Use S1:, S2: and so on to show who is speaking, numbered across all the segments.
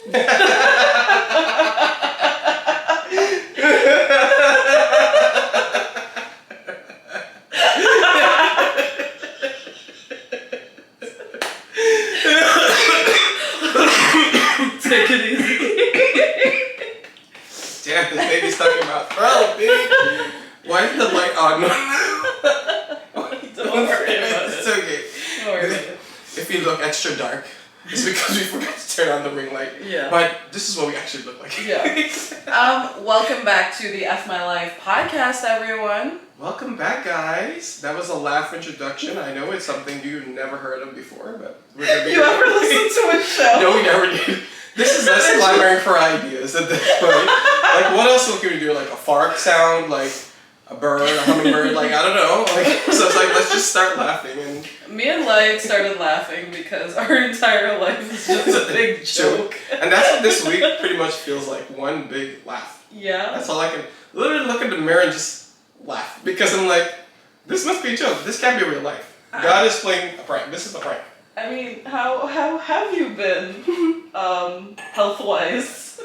S1: Take it easy.
S2: Damn, this baby's stuck in my throat, bitch. Why is the light on?
S1: Don't worry about
S2: It's
S1: it.
S2: okay.
S1: Don't worry about it.
S2: If you look extra dark, it's because we forgot to turn on the ring light.
S1: Yeah.
S2: But this is what we actually look like.
S1: Yeah. Welcome back to the F My Life podcast, everyone.
S2: Welcome back, guys. That was a laugh introduction. I know it's something you've never heard of before, but we're gonna be.
S1: You ever listened to a show?
S2: No, we never did. This is us clamoring for ideas at this point. Like, what else can we do? Like a fart sound, like a bird, a hummingbird, like I don't know. Like, so it's like let's just start laughing and.
S1: Me and Light started laughing because our entire life is just a big joke.
S2: And that's what this week pretty much feels like, one big laugh.
S1: Yeah.
S2: That's all I can literally look in the mirror and just laugh. Because I'm like, this must be a joke. This can't be real life. God is playing a prank. This is a prank.
S1: I mean, how have you been, health-wise?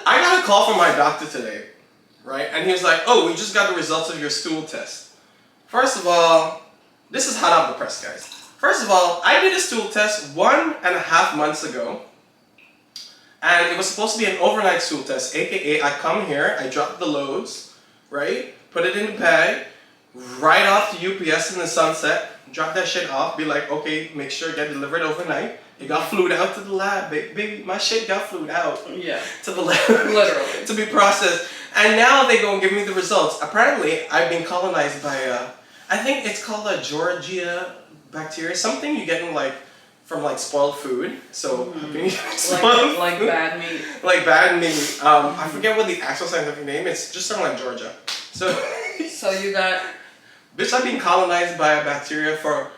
S2: I got a call from my doctor today, right? And he was like, oh, we just got the results of your stool test. First of all, this is hot off the press, guys. First of all, I did a stool test 1.5 months ago. And it was supposed to be an overnight stool test, aka I come here, I drop the loads, right? Put it in the bag, right off to UPS in the sunset, drop that shit off, be like, okay, make sure it get delivered overnight. It got flued out to the lab, baby. My shit got flued out.
S1: Yeah.
S2: To the lab.
S1: Literally.
S2: To be processed. And now they go and give me the results. Apparently, I've been colonized by I think it's called a Georgia bacteria. Something you get in from spoiled food. So I've been eating spoiled
S1: like
S2: food.
S1: bad meat.
S2: Like bad meat. I forget what the actual scientific name is. It's just something like Georgia. So
S1: So you got.
S2: bitch, I've been colonized by a bacteria for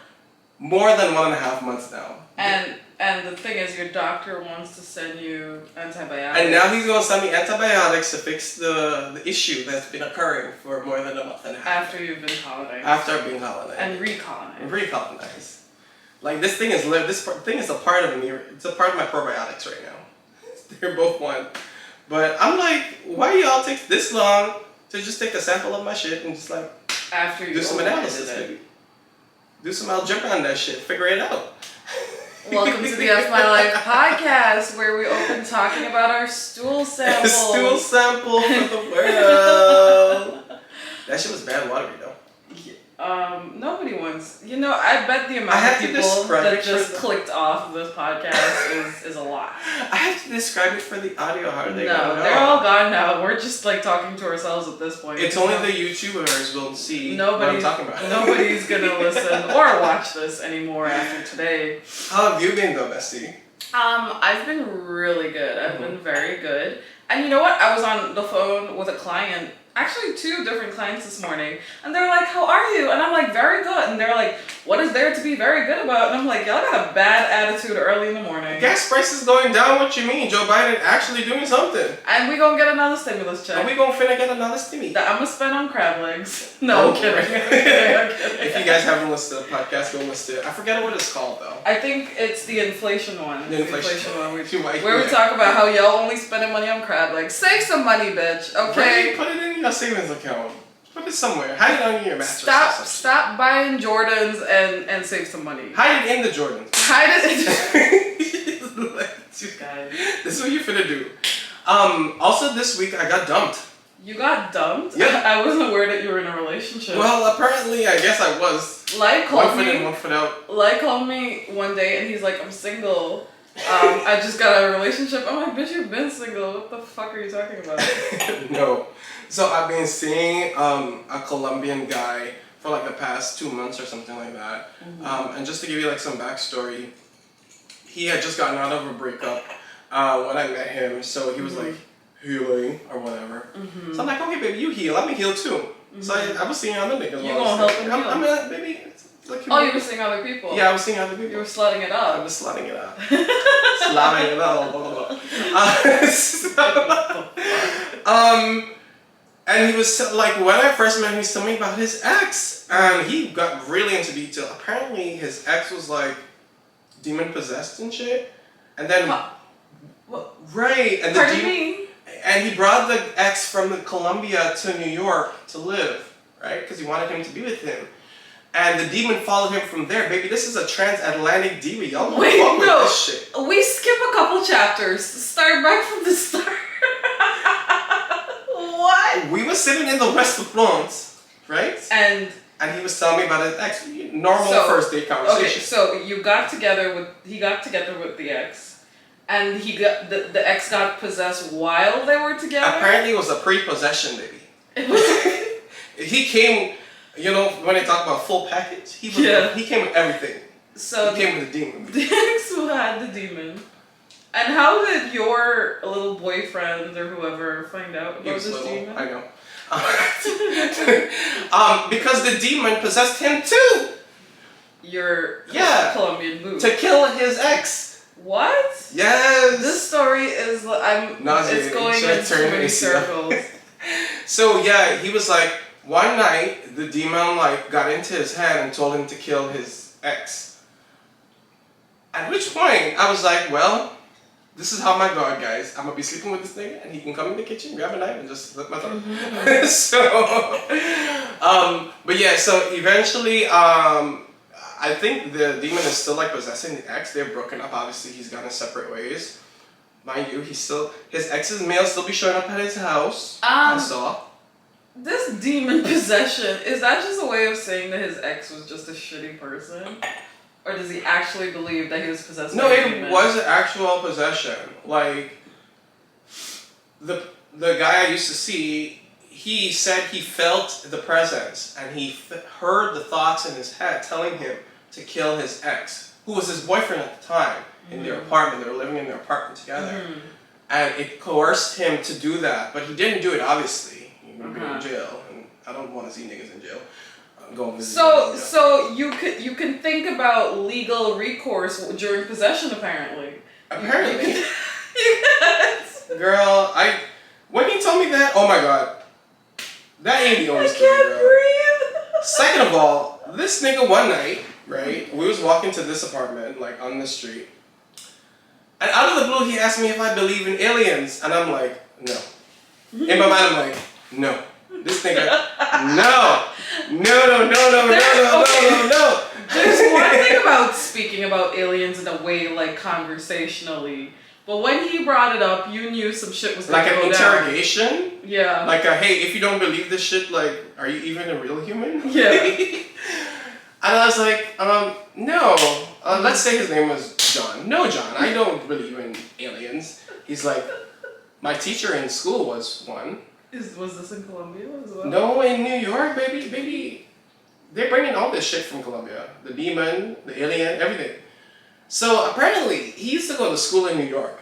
S2: more than 1.5 months now.
S1: And the thing is, your doctor wants to send you antibiotics.
S2: And now he's gonna send me antibiotics to fix the issue that's been occurring for more than a month and a half.
S1: After you've been colonized.
S2: After I've been colonized.
S1: And recolonized.
S2: Recolonized. Like this thing is thing is a part of me. It's a part of my probiotics right now. They're both one. But I'm like, why do y'all take this long to just take a sample of my shit and just like
S1: After you
S2: do some analysis, baby. Do some algebra on that shit. Figure it out.
S1: Welcome to the F My Life podcast, where we open talking about our stool samples.
S2: Stool sample for the world. That shit was bad watery though.
S1: Nobody wants. I bet the amount
S2: I have
S1: of
S2: to
S1: people
S2: describe
S1: that
S2: it for
S1: just
S2: the-
S1: clicked off of this podcast is a lot.
S2: I have to describe it for the audio. How are they gonna
S1: No,
S2: know?
S1: they're all gone now. We're just talking to ourselves at this point.
S2: It's only the YouTubers will see what I'm talking about.
S1: Nobody's gonna listen or watch this anymore after today.
S2: How have you been though, Bestie?
S1: I've been really good. I've been very good. And you know what? I was on the phone with a client, actually 2 different clients this morning, and they're like, how are you? And I'm like, very good. And they're like, what is there to be very good about? And I'm like, y'all got a bad attitude early in the morning.
S2: Gas prices going down, what you mean? Joe Biden actually doing something.
S1: And we gonna get another stimulus check
S2: Are we gonna finna get another stimmy?
S1: that I'm gonna spend on crab legs. No, I'm kidding. I'm kidding.
S2: If you guys haven't listened to the podcast, go listen to it. I forget what it's called though.
S1: I think it's the inflation one.
S2: The inflation
S1: one.
S2: one.
S1: Where we talk about how y'all only spending money on crab legs. Save some money, bitch. Okay.
S2: Right? Put it in your savings account. Put it somewhere. Hide it under your mattress. or something.
S1: Stop buying Jordans and save some money.
S2: Hide it in the Jordans.
S1: Hide it.
S2: Guys. This is what you finna do. Also this week I got dumped.
S1: You got dumped?
S2: Yeah.
S1: I wasn't aware that you were in a relationship.
S2: Well, apparently I guess I was.
S1: Light
S2: One
S1: called
S2: foot
S1: me.
S2: in, 1 foot out.
S1: Light called me one day and he's like, I'm single. I just got a relationship. I'm like, bitch, you've been single. What the fuck are you talking about?
S2: No. So I've been seeing a Colombian guy for like the past 2 months or something like that.
S1: Mm-hmm.
S2: And just to give you like some backstory, he had just gotten out of a breakup when I met him. So he was like healing or whatever. So I'm like, okay, baby, you heal. Let me heal too. So I was seeing other niggas.
S1: You gonna help him heal?
S2: I mean, baby. Like,
S1: Oh, you were seeing other people?
S2: Yeah, I was seeing other people.
S1: You were slutting it
S2: I
S1: up.
S2: was slutting it up. Slutting it up. And he was like, when I first met him, he was telling me about his ex. And he got really into detail. Apparently, his ex was like demon possessed and shit. And then
S1: What?
S2: Right. And
S1: Pardon me?
S2: And he brought the ex from Colombia to New York to live, right? Because he wanted him to be with him. And the demon followed him from there. Baby, this is a transatlantic demon. Y'all don't fuck with this shit.
S1: We skip a couple chapters. Start back from the start. What?
S2: We were sitting in the restaurant, right? And he was telling me about his ex. Normal first date conversation.
S1: Okay, so he got together with the ex, and the ex got possessed while they were together.
S2: Apparently, it was a pre-possession, baby. He came. You know, when they talk about full package, he came with everything. So he came with the demon.
S1: The ex who had the demon. And how did your little boyfriend or whoever find out about this demon?
S2: I know. Because the demon possessed him too.
S1: Your Colombian boo.
S2: To kill his ex.
S1: What?
S2: Yes.
S1: This story is it's going in too many circles.
S2: So yeah, he was like, one night the demon got into his head and told him to kill his ex. At which point I was like, well, this is how my God, guys. I'm gonna be sleeping with this nigga, and he can come in the kitchen, grab a knife, and just slit my throat. Mm-hmm. But yeah. So eventually, I think the demon is still possessing the ex. They're broken up. Obviously, he's gone in separate ways. Mind you, his ex's mail still be showing up at his house. I saw.
S1: This demon possession, is that just a way of saying that his ex was just a shitty person? Or does he actually believe that he was possessed by a demon?
S2: No, it was an actual possession. The guy I used to see, he said he felt the presence and he heard the thoughts in his head telling him to kill his ex, who was his boyfriend at the time, in their apartment. They were living in their apartment together. Mm-hmm. And it coerced him to do that, but he didn't do it, obviously. He would be in jail, and I don't want to see niggas in jail.
S1: So you can think about legal recourse during possession, apparently.
S2: Apparently. Yes. Girl, when he told me that, oh my God. That ain't the only story, girl. I can't breathe. Second of all, this nigga one night, right, we was walking to this apartment, on the street. And out of the blue, he asked me if I believe in aliens. And I'm like, no. In my mind, I'm like, no. This nigga, no.
S1: There's one thing about speaking about aliens in a way, conversationally. But when he brought it up, you knew some shit was going to go down.
S2: Like an interrogation?
S1: Yeah.
S2: Hey, if you don't believe this shit, are you even a real human?
S1: Yeah.
S2: And I was like, no. Let's say his name was John. No, John, I don't believe in aliens. He's like, my teacher in school was one.
S1: Was this in Colombia as well?
S2: No, in New York, baby. They're bringing all this shit from Colombia. The demon, the alien, everything. So apparently, he used to go to school in New York.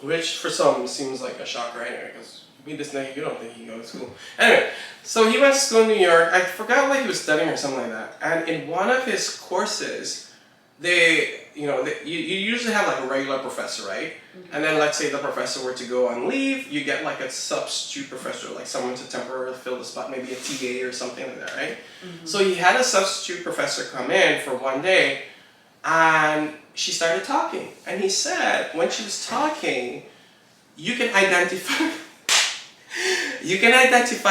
S2: Which for some seems like a shocker anyway, because you meet this nigga, you don't think he can go to school. Anyway, so he went to school in New York. I forgot what he was studying or something like that. And in one of his courses, you usually have a regular professor, right? Mm-hmm. And then let's say the professor were to go on leave, you get a substitute professor, someone to temporarily fill the spot, maybe a TA or something like that, right? Mm-hmm. So he had a substitute professor come in for one day, and she started talking. And he said, when she was talking, you can identify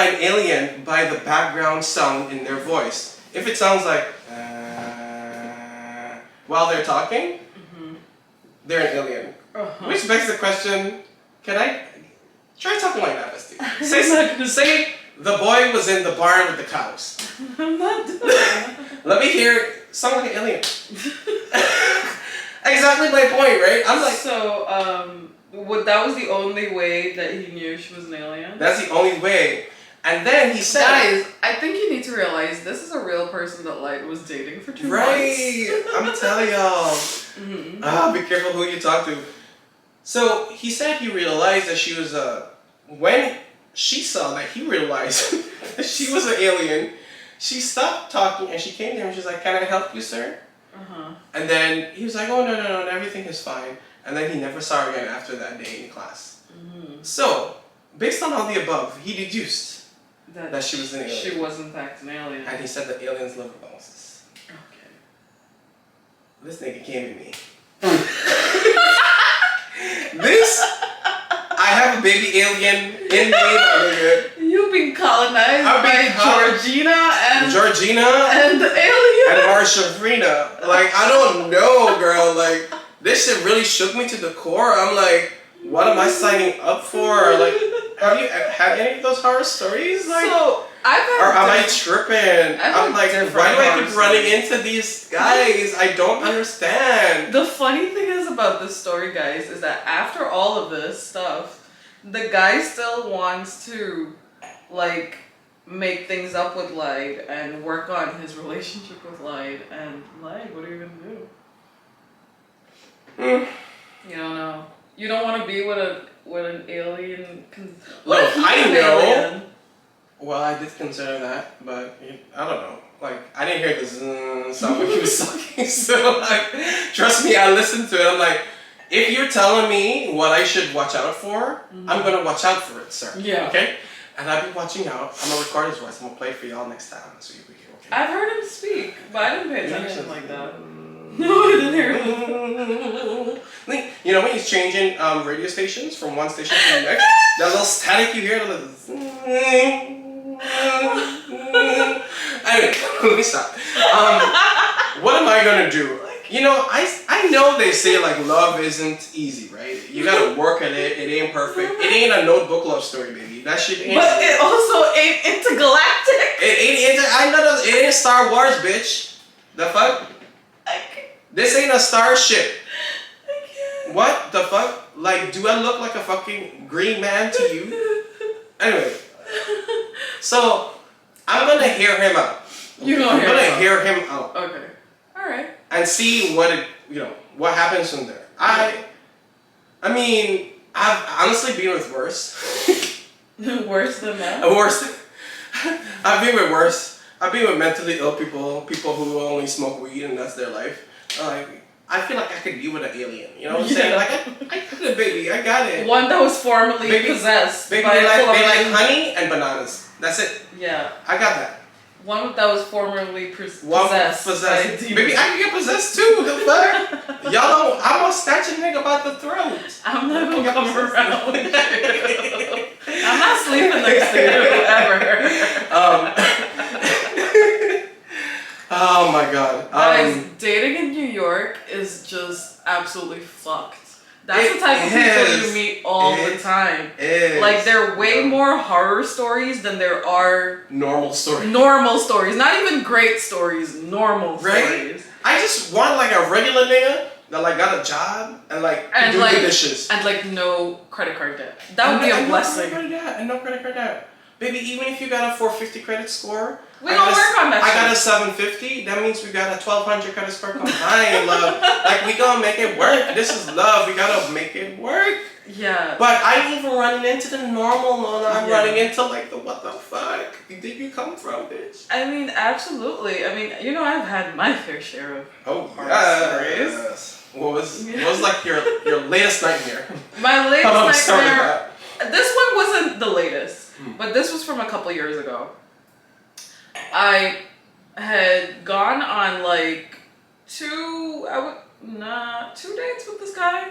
S2: an alien by the background sound in their voice. If it sounds like while they're talking, mm-hmm. They're an alien. Uh-huh. Which begs the question, can I try talking like that, Misty? Say the boy was in the barn with the cows.
S1: I'm not doing that.
S2: Let me hear it sound like an alien. Exactly my point, right? I'm like,
S1: so that was the only way that he knew she was an alien?
S2: That's the only way. And then he said,
S1: guys, I think you need to realize this is a real person that was dating for 2 months.
S2: Right. I'm telling y'all. Mm-hmm. Be careful who you talk to. So he said he realized that she was when she saw that he realized that she was an alien, she stopped talking and she came to him and she's like, can I help you, sir? Uh-huh. And then he was like, oh, no, everything is fine. And then he never saw her again after that day in class. Mm-hmm. So, based on all the above, he deduced that she was an alien.
S1: She was in fact an alien.
S2: And he said that aliens love bonuses.
S1: Okay.
S2: This nigga came to me. This, I have a baby alien in me, my nigga.
S1: You've been colonized by Georgina and the alien.
S2: And Marsharina. Like, I don't know, girl. Like, this shit really shook me to the core. I'm like, what am I signing up for? Like, have you had any of those horror stories? Like,
S1: so, I've had
S2: or am I tripping? I'm like, why do I keep running into these guys? I don't understand.
S1: The funny thing is about this story, guys, is that after all of this stuff, the guy still wants to, like, make things up with Light and work on his relationship with Light. And Light, what are you gonna do? You don't know. You don't want to be with an alien. What if he's an alien?
S2: Well, I did consider that, but I don't know. Like, I didn't hear the sound when he was sucking. So, like, trust me, I listened to it. I'm like, if you're telling me what I should watch out for, I'm gonna watch out for it, sir.
S1: Yeah.
S2: Okay. And I'll be watching out. I'm gonna record his voice. I'm gonna play it for y'all next time, so you can hear. Okay.
S1: I've heard him speak, but I didn't pay attention like that. No, I didn't hear him.
S2: You know when he's changing radio stations from one station to the next, that little static you hear. Anyway, let me stop. What am I gonna do? You know, I know they say like love isn't easy, right? You gotta work at it. It ain't perfect. It ain't a notebook love story, baby. That shit ain't.
S1: But it also ain't intergalactic.
S2: It ain't Star Wars, bitch. The fuck? This ain't a starship. What the fuck? Like, do I look like a fucking green man to you? Anyway, so I'm gonna hear him out. I'm gonna hear him out.
S1: Okay. All right.
S2: And see what happens from there. I mean, I've honestly been with worse.
S1: Worse than that.
S2: Worse. I've been with worse. I've been with mentally ill people who only smoke weed and that's their life. Like, I feel like I could be with an alien. You know what I'm saying? Like, I could, baby. I got it.
S1: One that was formerly possessed.
S2: Baby, they like honey and bananas. That's it.
S1: Yeah.
S2: I got that.
S1: One that was formerly possessed.
S2: Baby, I can get possessed too. The fuck? Y'all don't. I'm gonna snatch a nigga by the throat.
S1: I'm not gonna come around. I'm not sleeping next to you ever.
S2: Oh my god.
S1: Guys, dating in New York is just absolutely fucked. That's the type of people you meet all the time. Like, there are way more horror stories than there are
S2: normal stories.
S1: Normal stories. Not even great stories. Normal stories.
S2: I just want like a regular nigga that like got a job and like can do the dishes.
S1: And like no credit card debt. That would be a blessing.
S2: And no credit card debt. Baby, even if you got a 450 credit score,
S1: we gonna work on that.
S2: I got a 750. That means we got a 1200 credit score combined, love. Like, we gonna make it work. This is love. We gotta make it work.
S1: Yeah.
S2: But I ain't even running into the normal Mona. I'm running into like the what the fuck did you come from, bitch?
S1: I mean, absolutely. I mean, you know, I've had my fair share of
S2: stories. What was like your latest nightmare?
S1: My latest nightmare. This one wasn't the latest, but this was from a couple years ago. I had gone on like two dates with this guy,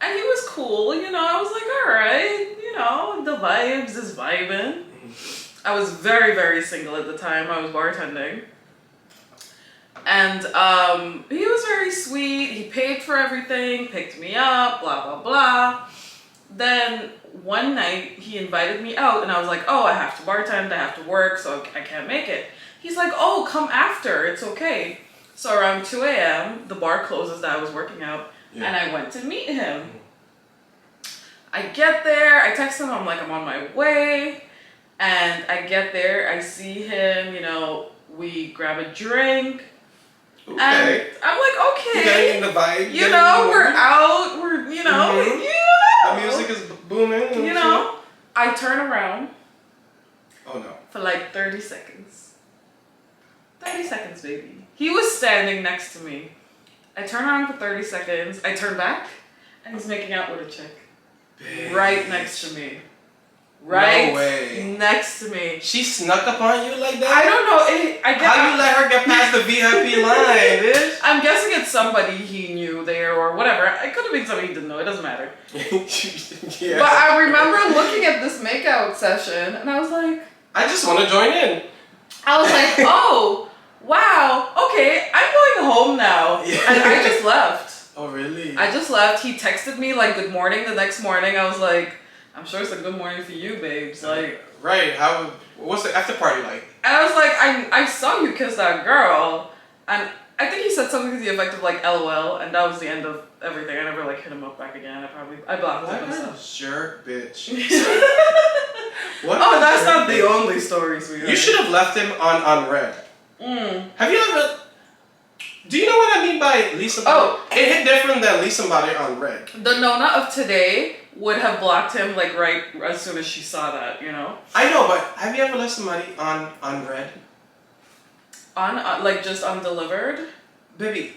S1: and he was cool. You know, I was like, all right, you know, the vibes is vibing. I was very, very single at the time. I was bartending. And he was very sweet. He paid for everything, picked me up, blah, blah, blah. Then one night he invited me out and I was like, oh, I have to bartend, I have to work, so I can't make it. He's like, oh, come after, it's okay. So around 2 a.m., the bar closes that I was working out, and I went to meet him. I get there, I text him, I'm like, I'm on my way. And I get there, I see him, you know, we grab a drink. Okay. And I'm like, okay.
S2: You getting in the vibe.
S1: You know, we're out, we're, you know,
S2: the music is booming.
S1: You know, I turn around.
S2: Oh no.
S1: For like 30 seconds. 30 seconds, baby. He was standing next to me. I turn around for 30 seconds. I turn back, and he's making out with a chick. Bitch. Right next to me. Right next to me.
S2: She snuck up on you like that?
S1: I don't know.
S2: How you let her get past the VIP line, bitch?
S1: I'm guessing it's somebody he knew there or whatever. It could have been something he didn't know. It doesn't matter.
S2: Yeah.
S1: But I remember looking at this makeout session and I was like,
S2: I just want to join in.
S1: I was like, oh, wow, okay, I'm going home now.
S2: Yeah.
S1: And I just left.
S2: Oh, really?
S1: I just left. He texted me like good morning the next morning. I was like, I'm sure it's a good morning for you, babes. Like,
S2: right. What's the after party like?
S1: and I was like, I saw you kiss that girl. And I think he said something to the effect of like LOL, and that was the end of everything. I never like hit him up back again. I blocked him and stuff.
S2: Jerk, bitch.
S1: What? Oh, that's not the only stories we heard.
S2: You should have left him on red. Have you ever? Do you know what I mean by Lisa?
S1: Oh,
S2: it hit different than Lisa Body on red.
S1: The Nona of today would have blocked him like right as soon as she saw that, you know.
S2: I know, but have you ever left somebody on red?
S1: On like just undelivered?
S2: Baby,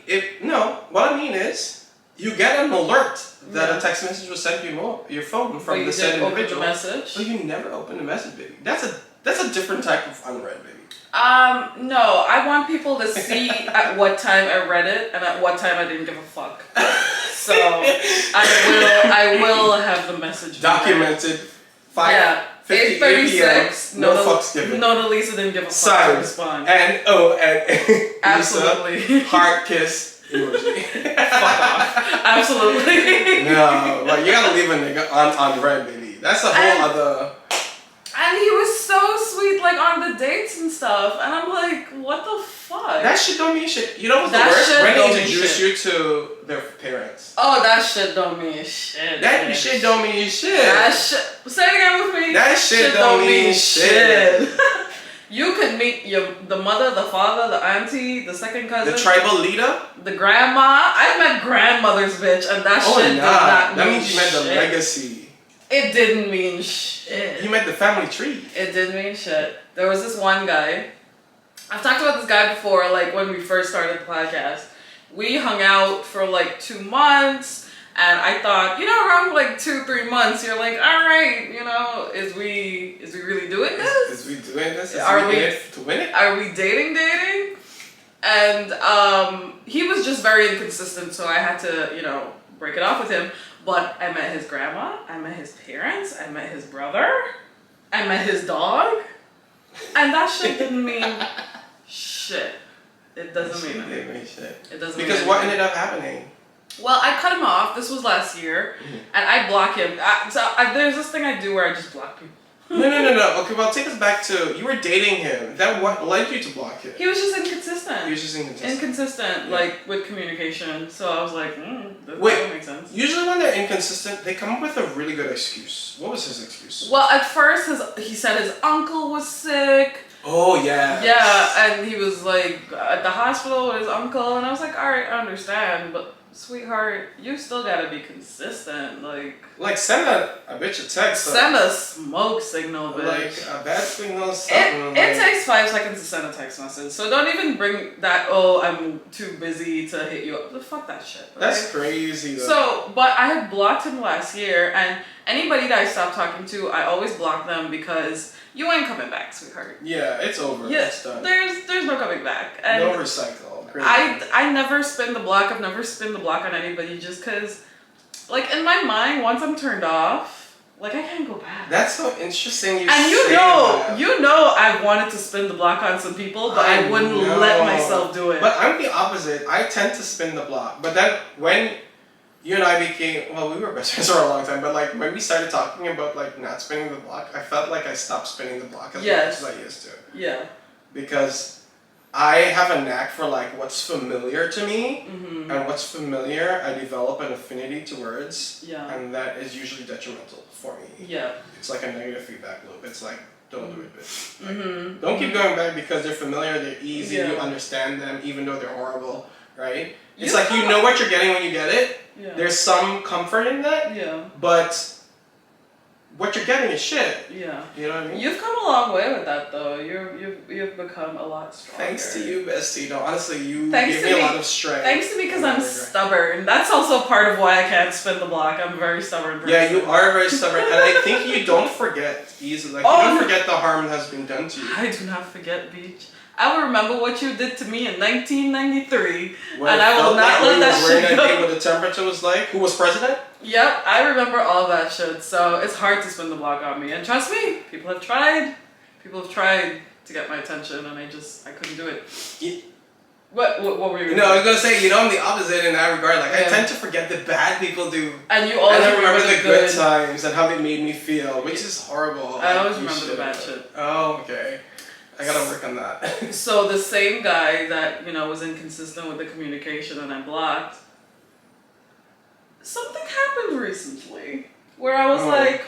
S2: what I mean is, you get an alert that a text message was sent to your phone from the said individual.
S1: Open the message?
S2: But you never open the message, baby. That's a different type of unread, baby.
S1: No. I want people to see at what time I read it and at what time I didn't give a fuck. So I will have the message
S2: documented.
S1: 8:36.
S2: No fucks given.
S1: No, Lisa didn't give a fuck to respond.
S2: And
S1: absolutely.
S2: Lisa, heart kiss emoji.
S1: Fuck off. Absolutely.
S2: No, like you gotta leave a nigga on red, baby. That's a whole other.
S1: And he was so sweet, like on the dates and stuff. And I'm like, what the fuck?
S2: That shit don't mean shit. You know what's the worst? When they introduce you to their parents.
S1: Oh, that shit don't mean shit.
S2: That shit don't mean shit.
S1: That shit. Say it again with me.
S2: That shit don't mean shit.
S1: You could meet the mother, the father, the auntie, the second cousin.
S2: The tribal leader?
S1: The grandma. I've met grandmother's bitch, and that shit did not mean
S2: that means you met the
S1: shit.
S2: legacy.
S1: It didn't mean shit.
S2: You met the family tree.
S1: It didn't mean shit. There was this one guy. I've talked about this guy before, like when we first started the podcast. We hung out for like 2 months, and I thought, around like 2-3 months, you're like, all right, is we really doing this?
S2: Is we doing this?
S1: Are we
S2: in it to win it?
S1: Are we dating? And he was just very inconsistent, so I had to, break it off with him. But I met his grandma, I met his parents, I met his brother, I met his dog, and that shit didn't mean shit. It doesn't mean anything. It doesn't.
S2: Because what ended up happening?
S1: Well, I cut him off. This was last year, and I block him. There's this thing I do where I just block people.
S2: No. Okay, well, take us back to you were dating him. That what led you to block him?
S1: He was just inconsistent.
S2: Yeah.
S1: Like with communication. So I was like, that doesn't make sense.
S2: Usually when they're inconsistent, they come up with a really good excuse. What was his excuse?
S1: Well, at first he said his uncle was sick.
S2: Oh yeah.
S1: Yeah, and he was like at the hospital with his uncle, and I was like, all right, I understand, but sweetheart, you still gotta be consistent. Like
S2: send a bitch a text.
S1: Send a smoke signal, bitch.
S2: Like a bad signal. Something.
S1: It takes 5 seconds to send a text message, so don't even bring that. Oh, I'm too busy to hit you up. Fuck that shit. Right?
S2: That's crazy. Though.
S1: So, but I had blocked him last year, and anybody that I stopped talking to, I always block them because you ain't coming back, sweetheart.
S2: Yeah, it's over.
S1: Yeah,
S2: it's done.
S1: There's no coming back. And
S2: no recycle.
S1: I never spin the block. I've never spin the block on anybody just because, like, in my mind, once I'm turned off, like, I can't go back.
S2: That's so interesting.
S1: And you know I've wanted to spin the block on some people, but I wouldn't let myself do it.
S2: But I'm the opposite. I tend to spin the block. But then when you and I became, well, we were best friends for a long time, but like when we started talking about like not spinning the block, I felt like I stopped spinning the block as much as I used to.
S1: Yeah.
S2: Because I have a knack for like what's familiar to me, and what's familiar, I develop an affinity towards, and that is usually detrimental for me. Yeah. It's like a negative feedback loop. It's like, don't do it, bitch. Like, don't keep going back because they're familiar, they're easy, you understand them, even though they're horrible, right? It's like you know what you're getting when you get it. Yeah. There's some comfort in that. Yeah. But what you're getting is shit. Yeah. You know what I mean?
S1: You've come a long way with that though. You've become a lot stronger.
S2: Thanks to you, bestie. No, honestly, you give me a lot of strength.
S1: Thanks to me because I'm stubborn. That's also part of why I can't spin the block. I'm a very stubborn person.
S2: Yeah, you are very stubborn. And I think you don't forget easily. Like, you don't forget the harm that has been done to you.
S1: I do not forget, Beach. I will remember what you did to me in 1993,
S2: When
S1: and
S2: it
S1: I will
S2: felt
S1: not
S2: like when
S1: let
S2: you
S1: that
S2: was wearing
S1: shit
S2: that day
S1: go.
S2: what the temperature was like. Who was president?
S1: Yep, I remember all that shit. So it's hard to spin the block on me. And trust me, people have tried. People have tried to get my attention, and I couldn't do it.
S2: Yeah.
S1: What were you?
S2: No, I was gonna say, you know, I'm the opposite in that regard. Like, I
S1: Yeah.
S2: tend to forget the bad people do.
S1: And you always
S2: And I remember
S1: the
S2: the good times and how they made me feel, which is horrible.
S1: I always
S2: You
S1: remember the
S2: should.
S1: bad shit.
S2: Oh, okay. I gotta work on that.
S1: So the same guy that, you know, was inconsistent with the communication and I blocked, something happened recently where I was like,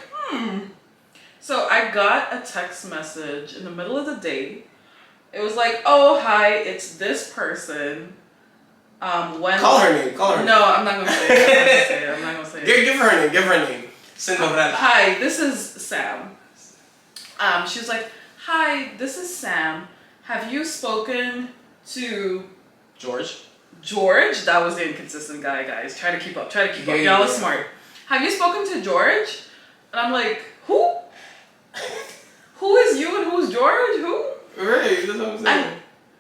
S1: So I got a text message in the middle of the day. It was like, oh, hi, it's this person. When
S2: Call her name. Call her name.
S1: No, I'm not gonna say it. I'm not gonna say it.
S2: Give her a name. Give her a name. Cinderella.
S1: Hi, this is Sam. She was like, hi, this is Sam. Have you spoken to
S2: George?
S1: George? That was the inconsistent guy, guys. Try to keep up. Try to keep up.
S2: Yeah,
S1: Y'all are
S2: yeah.
S1: smart. Have you spoken to George? And I'm like, who? Who is you and who's George? Who?
S2: Right, that's what I'm saying.
S1: And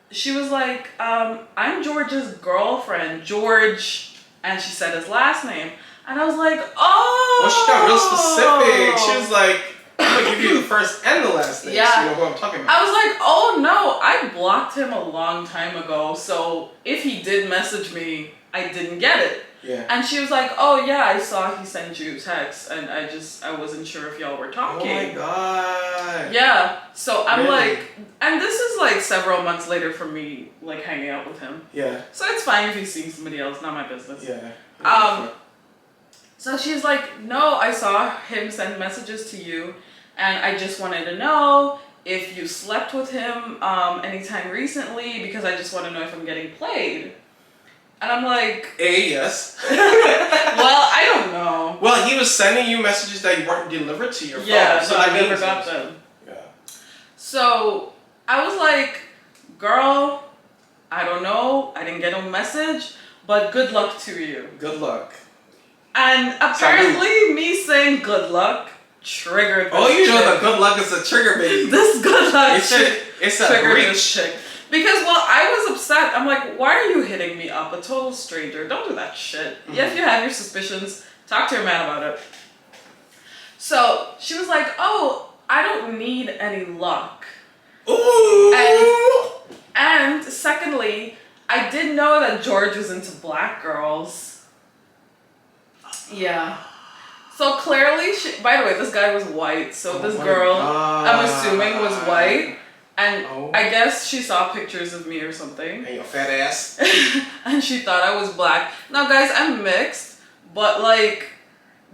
S1: she was like, I'm George's girlfriend, George. And she said his last name. And I was like, oh.
S2: Well, she got real specific. She was like, I'm gonna give you the first and the last name,
S1: Yeah.
S2: so you know who I'm talking about.
S1: I was like, oh no, I blocked him a long time ago. So if he did message me, I didn't get it.
S2: Yeah.
S1: And she was like, oh yeah, I saw he sent you text. And I wasn't sure if y'all were talking.
S2: Oh my god.
S1: Yeah. So I'm
S2: Really?
S1: like, and this is like several months later for me, like hanging out with him.
S2: Yeah.
S1: So it's fine if he's seeing somebody else, not my business.
S2: Yeah.
S1: So she's like, no, I saw him send messages to you, and I just wanted to know if you slept with him anytime recently, because I just want to know if I'm getting played. And I'm like,
S2: yes.
S1: well, I don't know.
S2: Well, he was sending you messages that weren't delivered to your phone.
S1: Yeah,
S2: so
S1: so I
S2: that
S1: never
S2: means
S1: got them.
S2: Yeah.
S1: So I was like, girl, I don't know. I didn't get a message, but good luck to you.
S2: Good luck.
S1: And apparently, me saying good luck triggered this
S2: Oh, you know
S1: chick.
S2: that good luck is a trigger, baby.
S1: This good luck
S2: It's
S1: chick
S2: a
S1: triggered
S2: reach.
S1: this chick. Because, well, I was upset. I'm like, why are you hitting me up? A total stranger. Don't do that shit.
S2: Mm-hmm.
S1: Yeah, if you have your suspicions, talk to your man about it. So, she was like, oh, I don't need any luck.
S2: Ooh.
S1: And secondly, I did know that George was into black girls. Yeah. So clearly, by the way, this guy was white. So this
S2: my
S1: girl,
S2: God.
S1: I'm assuming, was white. And
S2: Oh.
S1: I guess she saw pictures of me or something.
S2: And your fat ass.
S1: And she thought I was black. Now, guys, I'm mixed. But, like,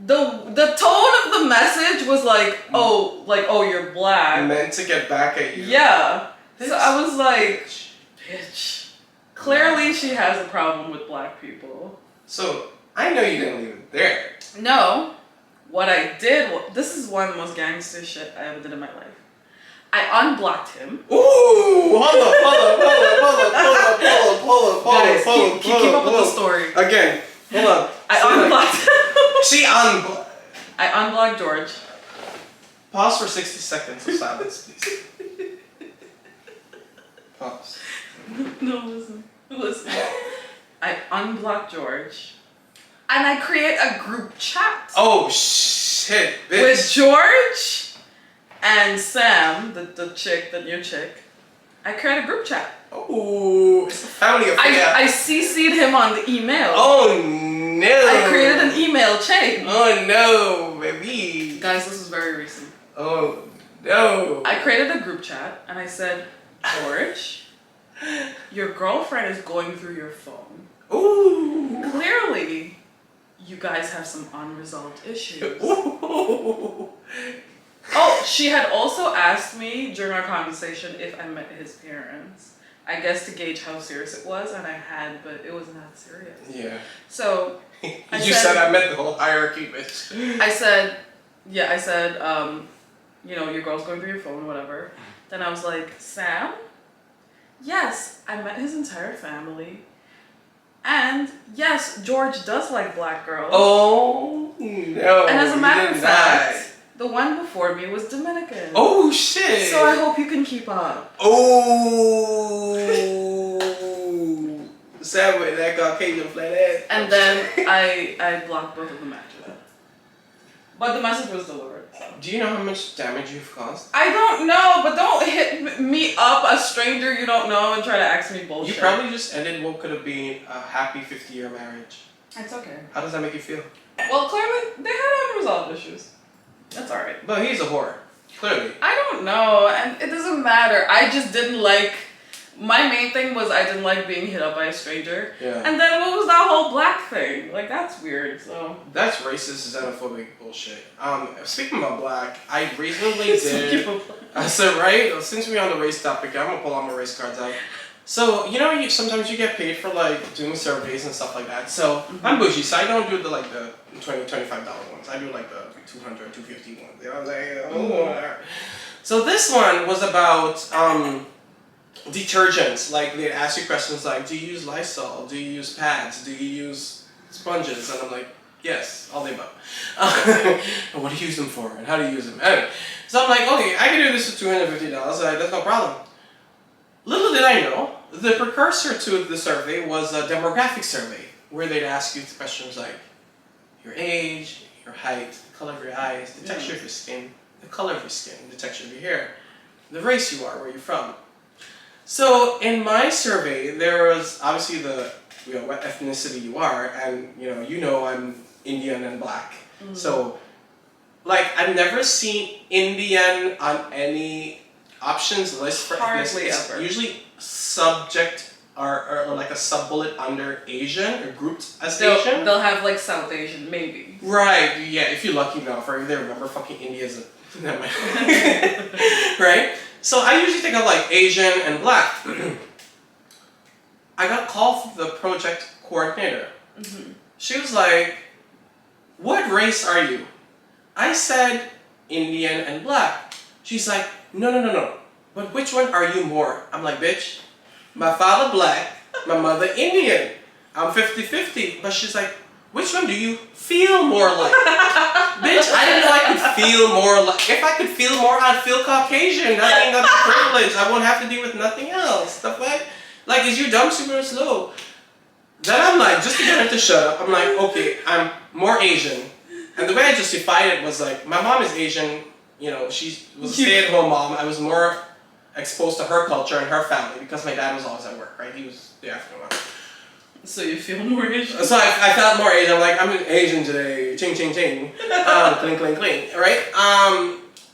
S1: the tone of the message was like, oh, you're black.
S2: Meant to get back at you.
S1: Yeah. So I was like,
S2: Bitch.
S1: bitch. Clearly, she has a problem with black people.
S2: So, I know you didn't leave it there.
S1: No. What I did, this is one of the most gangster shit I ever did in my life. I unblocked him.
S2: Ooh! Hold up.
S1: Guys, keep up with the story.
S2: Again, hold up.
S1: I unblocked him.
S2: She unblocked.
S1: I unblocked George.
S2: Pause for 60 seconds of silence, please. Pause.
S1: No, listen. I unblocked George. And I create a group chat.
S2: Oh, shit, bitch.
S1: With George and Sam, the chick, the new chick. I create a group chat.
S2: Oh, it's a family affair.
S1: I CC'd him on the email.
S2: Oh, no.
S1: I created an email chain.
S2: Oh, no, baby.
S1: Guys, this is very recent.
S2: Oh, no.
S1: I created a group chat and I said, George, your girlfriend is going through your phone.
S2: Ooh.
S1: Clearly, you guys have some unresolved issues.
S2: Ooh.
S1: Oh, she had also asked me during our conversation if I met his parents. I guess to gauge how serious it was, and I had, but it wasn't that serious.
S2: Yeah.
S1: So,
S2: You said I met the whole hierarchy, bitch.
S1: I said, your girl's going through your phone, whatever. Then I was like, Sam? Yes, I met his entire family. And yes, George does like black girls.
S2: Oh, no.
S1: And as a matter of fact, The one before me was Dominican.
S2: Oh shit!
S1: So I hope you can keep up.
S2: Oh, sad with that Caucasian flat ass.
S1: And then I blocked both of them after that. But the message was delivered. So.
S2: Do you know how much damage you've caused?
S1: I don't know, but don't hit me up, a stranger you don't know, and try to ask me bullshit.
S2: You probably just ended what could have been a happy 50-year marriage.
S1: It's okay.
S2: How does that make you feel?
S1: Well, clearly they had unresolved issues. That's alright.
S2: But he's a whore. Clearly.
S1: I don't know, and it doesn't matter. I just didn't like. My main thing was I didn't like being hit up by a stranger.
S2: Yeah.
S1: And then what was that whole black thing? Like, that's weird, so.
S2: That's racist, xenophobic bullshit. Speaking about black, I recently did. So, right? Since we're on the race topic, I'm gonna pull all my race cards out. So, you know, sometimes you get paid for, like, doing surveys and stuff like that. So, I'm bougie, so I don't do the, like, the $20, $25 ones. I do, like, the $200, $250 ones. You know what I'm saying? Whatever. So, this one was about, detergents. Like, they'd ask you questions like, do you use Lysol? Do you use pads? Do you use sponges? And I'm like, yes, all the above. And what do you use them for? And how do you use them? Anyway, so I'm like, okay, I can do this for $250. That's no problem. Little did I know, the precursor to the survey was a demographic survey where they'd ask you questions like your age, your height, the color of your eyes, the texture of your skin, the color of your skin, the texture of your hair, the race you are, where you're from. So in my survey, there was obviously what ethnicity you are, and you know I'm Indian and black. So, like, I've never seen Indian on any options list for ethnicity. It's usually subject or like a sub bullet under Asian or grouped as Asian.
S1: They'll have like South Asian, maybe.
S2: Right. Yeah. If you're lucky enough, or if they remember fucking India as a right. So I usually think of like Asian and black. I got called from the project coordinator. She was like, "What race are you?" I said Indian and black. She's like, No. But which one are you more? I'm like, bitch, my father black, my mother Indian. I'm 50-50. But she's like, which one do you feel more like? Bitch, I didn't know I could feel more like. If I could feel more, I'd feel Caucasian. That ain't nothing privilege. I won't have to deal with nothing else. Stuff like, is you dumb, super slow? Then I'm like, just to get her to shut up, I'm like, okay, I'm more Asian. And the way I justified it was like, my mom is Asian. You know, she was a stay-at-home mom. I was more exposed to her culture and her family because my dad was always at work, right? He was the African one.
S1: So you feel more Asian?
S2: So I felt more Asian. I'm like, I'm Asian today. Ching, ching, ching. Cling, cling, cling. Right?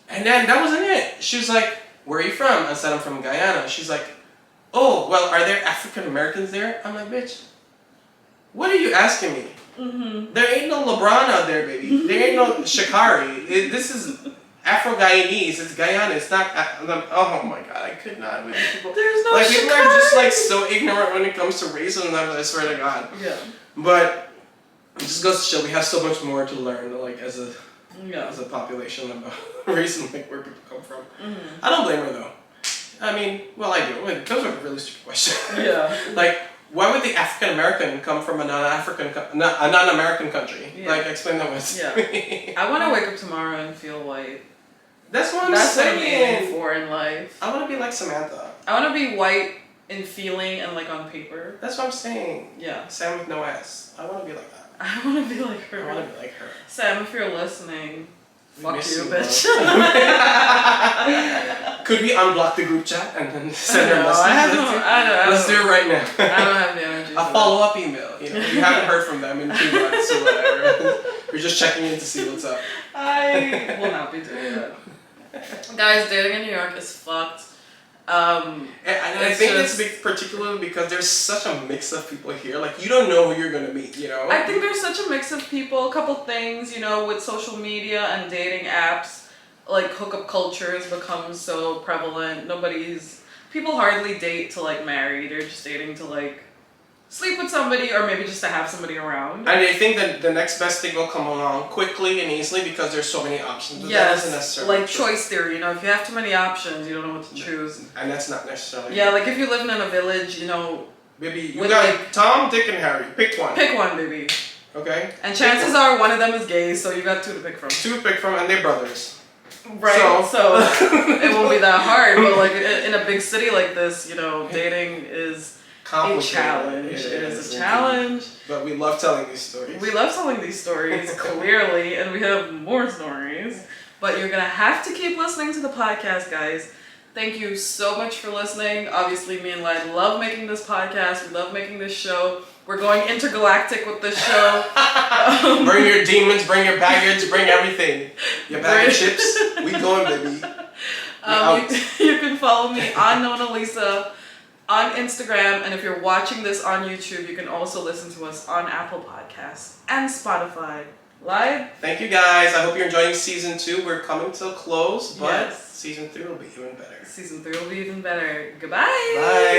S2: And then that wasn't it. She was like, where are you from? I said, I'm from Guyana. She's like, oh, well, are there African Americans there? I'm like, bitch, what are you asking me? There ain't no LeBron out there, baby. There ain't no Sha'Carri. This is Afro-Guyanese. It's Guyana. It's not. Oh my god, I could not with people.
S1: There's no
S2: like
S1: Sha'Carri.
S2: People are just like so ignorant when it comes to racism. I swear to God.
S1: Yeah.
S2: But it just goes to show we have so much more to learn, like as a population about race and like where people come from. I don't blame her though. I mean, well, I do. Those are really stupid questions.
S1: Yeah.
S2: Like, why would the African American come from a non-American country?
S1: Yeah.
S2: Like, explain that one.
S1: Yeah. I want to wake up tomorrow and feel white.
S2: That's what I'm
S1: That's
S2: saying.
S1: what I'm aiming for in life.
S2: I want to be like Samantha.
S1: I want to be white in feeling and like on paper.
S2: That's what I'm saying.
S1: Yeah.
S2: Sam with no ass. I want to be like that.
S1: I want to be like her.
S2: I want to be like her.
S1: Sam, if you're listening, fuck
S2: miss
S1: you,
S2: you,
S1: bitch.
S2: Could we unblock the group chat and then send her a message? Let's do it right now.
S1: I don't have the energy.
S2: A follow-up email. You know, you haven't heard from them in 2 months or whatever. We're just checking in to see what's up.
S1: I will not be doing that. Guys, dating in New York is fucked.
S2: And I think it's particularly because there's such a mix of people here. Like, you don't know who you're going to meet, you know?
S1: I think there's such a mix of people. A couple things, you know, with social media and dating apps. Like, hookup culture has become so prevalent. People hardly date to, like, marry. They're just dating to, like, sleep with somebody or maybe just to have somebody around.
S2: And I think that the next best thing will come along quickly and easily because there's so many options. But that isn't necessarily
S1: like
S2: true.
S1: choice theory, you know, if you have too many options, you don't know what to choose.
S2: And that's not necessarily
S1: Yeah, like if you're living in a village, you know.
S2: Maybe you got like Tom, Dick, and Harry. Pick one.
S1: Pick one, baby.
S2: Okay?
S1: And chances are one of them is gay, so you got two to pick from.
S2: Two to pick from, and they're brothers.
S1: Right, so it won't be that hard, but like in a big city like this, you know, dating is a challenge. It is a challenge.
S2: But we love telling these stories.
S1: We love telling these stories, clearly, and we have more stories. But you're going to have to keep listening to the podcast, guys. Thank you so much for listening. Obviously, me and Lad love making this podcast. We love making this show. We're going intergalactic with this show.
S2: Bring your demons, bring your baggage, bring everything. Your bag of chips. We going, baby.
S1: You can follow me on Nona Lisa on Instagram, and if you're watching this on YouTube, you can also listen to us on Apple Podcasts and Spotify. Live.
S2: Thank you guys. I hope you're enjoying season 2. We're coming to a close, but
S1: yes.
S2: season 3 will be even better.
S1: Season 3 will be even better. Goodbye.
S2: Bye.